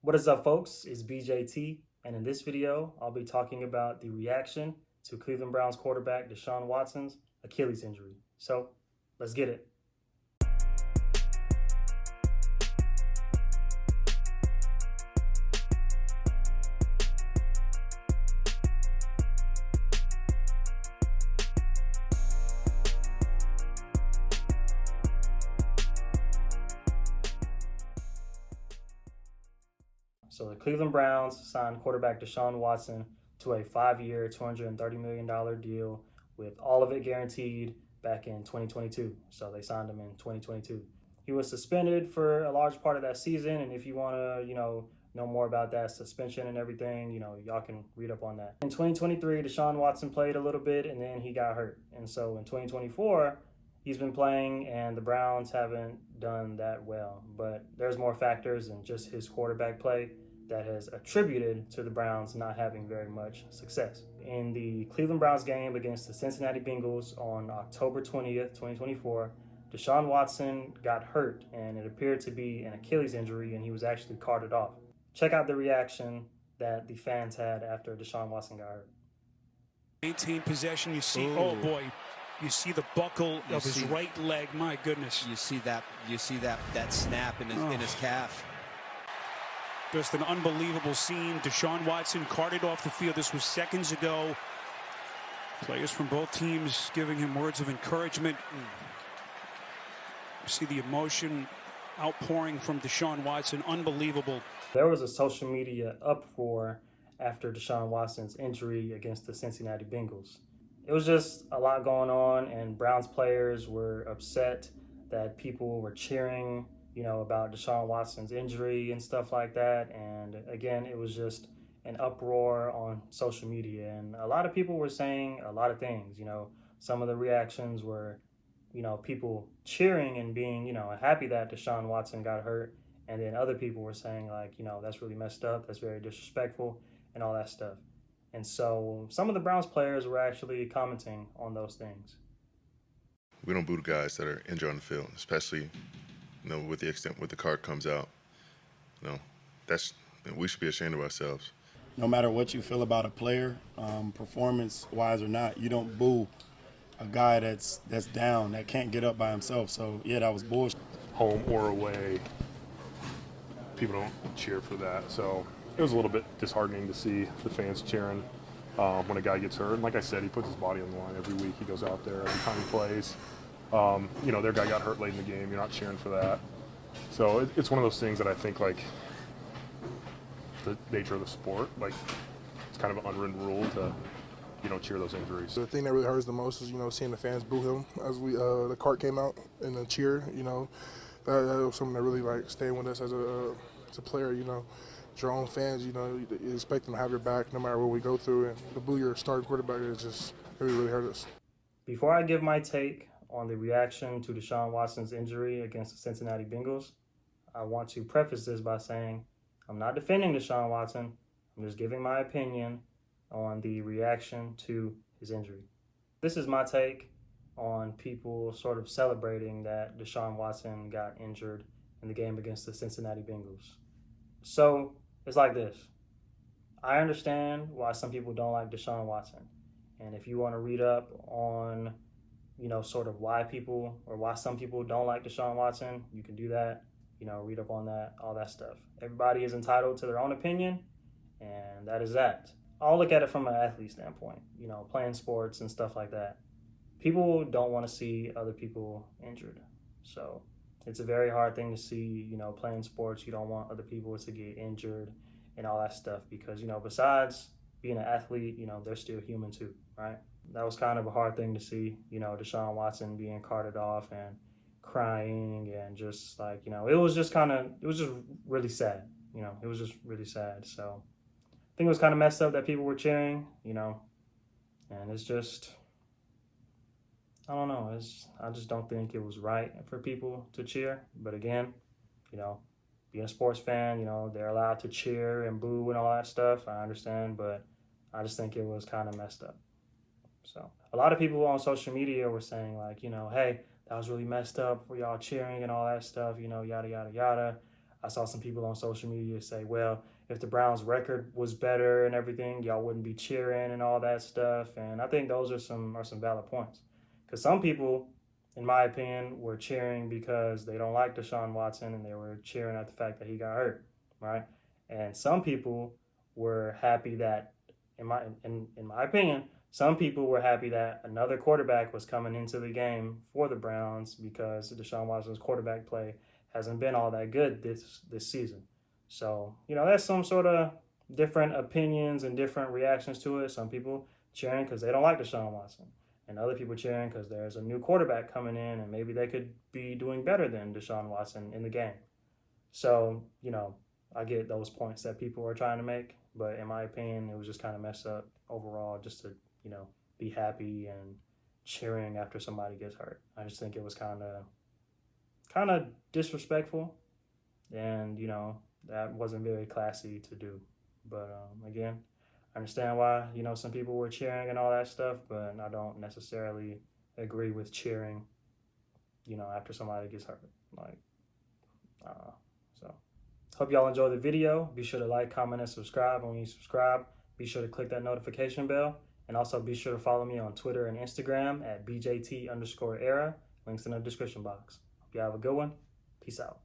What is up, folks? It's BJT, and in this video, I'll be talking about the reaction to Cleveland Browns quarterback Deshaun Watson's Achilles injury. So, let's get it. So the Cleveland Browns signed quarterback Deshaun Watson to a 5-year, $230 million deal with all of it guaranteed back in 2022. So they signed him in 2022. He was suspended for a large part of that season, and if you want to, know more about that suspension and everything, y'all can read up on that. In 2023, Deshaun Watson played a little bit, and then he got hurt. And so in 2024, he's been playing, and the Browns haven't done that well. But there's more factors than just his quarterback play that has attributed to the Browns not having very much success. In the Cleveland Browns game against the Cincinnati Bengals on October 20th, 2024, Deshaun Watson got hurt, and it appeared to be an Achilles injury, and he was actually carted off. Check out the reaction that the fans had after Deshaun Watson got hurt. Maintain possession. You see, oh boy, you see the buckle of his right leg. My goodness. You see that snap in his calf. Just an unbelievable scene. Deshaun Watson carted off the field. This was seconds ago. Players from both teams giving him words of encouragement. You see the emotion outpouring from Deshaun Watson. Unbelievable. There was a social media uproar after Deshaun Watson's injury against the Cincinnati Bengals. It was just a lot going on, and Browns players were upset that people were cheering about Deshaun Watson's injury and stuff like that. And again, it was just an uproar on social media. And a lot of people were saying a lot of things. Some of the reactions were, people cheering and being, happy that Deshaun Watson got hurt. And then other people were saying that's really messed up. That's very disrespectful and all that stuff. And so some of the Browns players were actually commenting on those things. We don't boo the guys that are injured on the field, especially with the extent the card comes out. We should be ashamed of ourselves. No matter what you feel about a player, performance-wise or not, you don't boo a guy that's down, that can't get up by himself. So, yeah, that was bullshit. Home or away, people don't cheer for that. So it was a little bit disheartening to see the fans cheering when a guy gets hurt. And like I said, he puts his body on the line every week. He goes out there every time he plays. Their guy got hurt late in the game. You're not cheering for that. So it's one of those things that I think, like, the nature of the sport, like, it's kind of an unwritten rule to, cheer those injuries. The thing that really hurts the most is, seeing the fans boo him as the cart came out and the cheer, that was something that really, like, stayed with us as a player, Your own fans, you expect them to have your back no matter what we go through, and to boo your starting quarterback is just really hurt us. Before I give my take on the reaction to Deshaun Watson's injury against the Cincinnati Bengals, I want to preface this by saying I'm not defending Deshaun Watson. I'm just giving my opinion on the reaction to his injury. This is my take on people sort of celebrating that Deshaun Watson got injured in the game against the Cincinnati Bengals. So it's like this. I understand why some people don't like Deshaun Watson. And if you want to read up on sort of why some people don't like Deshaun Watson, you can do that, read up on that, all that stuff. Everybody is entitled to their own opinion, and that is that. I'll look at it from an athlete standpoint, playing sports and stuff like that. People don't want to see other people injured. So it's a very hard thing to see, playing sports. You don't want other people to get injured and all that stuff because, besides being an athlete, they're still human too, right? That was kind of a hard thing to see, Deshaun Watson being carted off and crying and just like, it was just really sad. It was just really sad. So I think it was kind of messed up that people were cheering, and it's just, I don't know. I just don't think it was right for people to cheer. But again, being a sports fan, they're allowed to cheer and boo and all that stuff. I understand, but I just think it was kind of messed up. So a lot of people on social media were saying like, hey, that was really messed up for y'all cheering and all that stuff, yada, yada, yada. I saw some people on social media say, well, if the Browns' record was better and everything, y'all wouldn't be cheering and all that stuff. And I think those are some valid points. Because some people, in my opinion, were cheering because they don't like Deshaun Watson and they were cheering at the fact that he got hurt, right? And some people were happy that, in my opinion, some people were happy that another quarterback was coming into the game for the Browns because Deshaun Watson's quarterback play hasn't been all that good this season. So, that's some sort of different opinions and different reactions to it. Some people cheering because they don't like Deshaun Watson, and other people cheering because there's a new quarterback coming in and maybe they could be doing better than Deshaun Watson in the game. So, I get those points that people are trying to make, but in my opinion, it was just kind of messed up overall just to, be happy and cheering after somebody gets hurt. I just think it was kind of disrespectful, and that wasn't very classy to do. But again, I understand why some people were cheering and all that stuff, but I don't necessarily agree with cheering after somebody gets hurt. So hope y'all enjoy the video. Be sure to like, comment, and subscribe. When you subscribe, be sure to click that notification bell. And also be sure to follow me on Twitter and Instagram at BJT_era. Links in the description box. Hope you have a good one. Peace out.